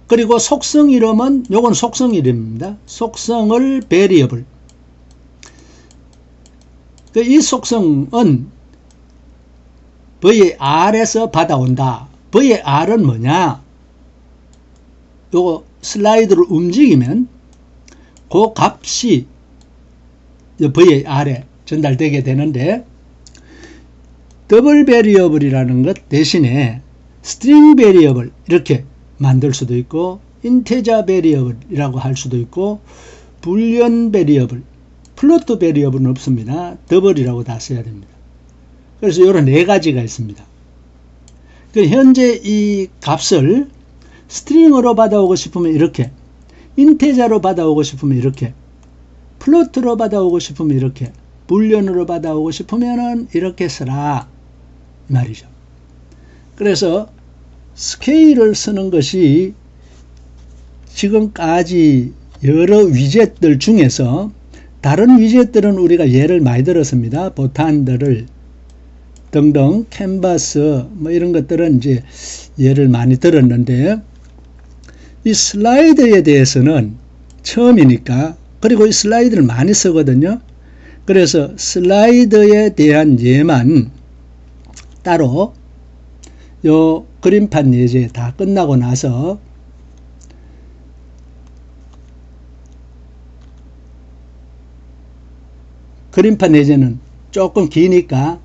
그리고 속성 이름은, 요건 속성 이름입니다. 속성을 베리어블. 이 속성은 VAR에서 받아온다. VAR은 뭐냐? 요거 슬라이드를 움직이면 그 값이 VAR에 전달되게 되는데, 더블 베리어블이라는 것 대신에 스트링 베리어블 이렇게 만들 수도 있고, 인테저 베리어블이라고 할 수도 있고, 불리언 베리어블, 플로트 베리어블은 없습니다. 더블이라고 다 써야 됩니다. 그래서 이런 네 가지가 있습니다. 현재 이 값을 스트링으로 받아오고 싶으면 이렇게, 인테저로 받아오고 싶으면 이렇게, 플로트로 받아오고 싶으면 이렇게, 불리언으로 받아오고 싶으면 이렇게 쓰라 이 말이죠. 그래서 스케일을 쓰는 것이 지금까지 여러 위젯들 중에서, 다른 위젯들은 우리가 예를 많이 들었습니다. 보탄들을 등등, 캔버스 뭐 이런 것들은 이제 예를 많이 들었는데, 이 슬라이드에 대해서는 처음이니까, 그리고 이 슬라이드를 많이 쓰거든요. 그래서 슬라이드에 대한 예만 따로 요 그림판 예제 다 끝나고 나서 그림판 예제는 조금 기니까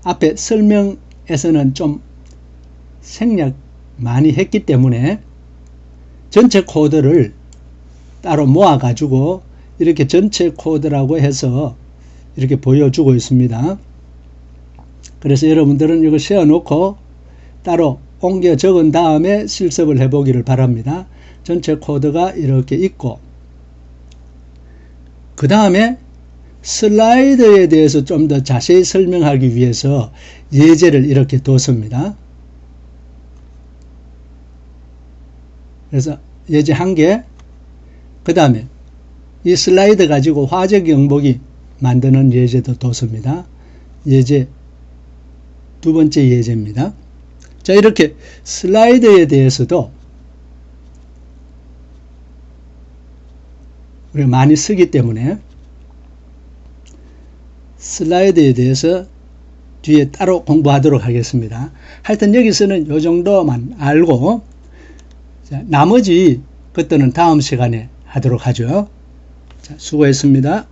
앞에 설명에서는 좀 생략 많이 했기 때문에 전체 코드를 따로 모아 가지고 이렇게 전체 코드라고 해서 이렇게 보여주고 있습니다. 그래서 여러분들은 이거 세워놓고 따로 옮겨 적은 다음에 실습을 해보기를 바랍니다. 전체 코드가 이렇게 있고, 그 다음에 슬라이드에 대해서 좀 더 자세히 설명하기 위해서 예제를 이렇게 뒀습니다. 그래서 예제 1개, 그 다음에 이 슬라이드 가지고 화재 경보기 만드는 예제도 뒀습니다. 예제 두 번째 예제입니다. 자, 이렇게 슬라이드에 대해서도 우리가 많이 쓰기 때문에 슬라이드에 대해서 뒤에 따로 공부하도록 하겠습니다. 하여튼 여기서는 이 정도만 알고, 자, 나머지 것들은 다음 시간에 하도록 하죠. 자, 수고했습니다.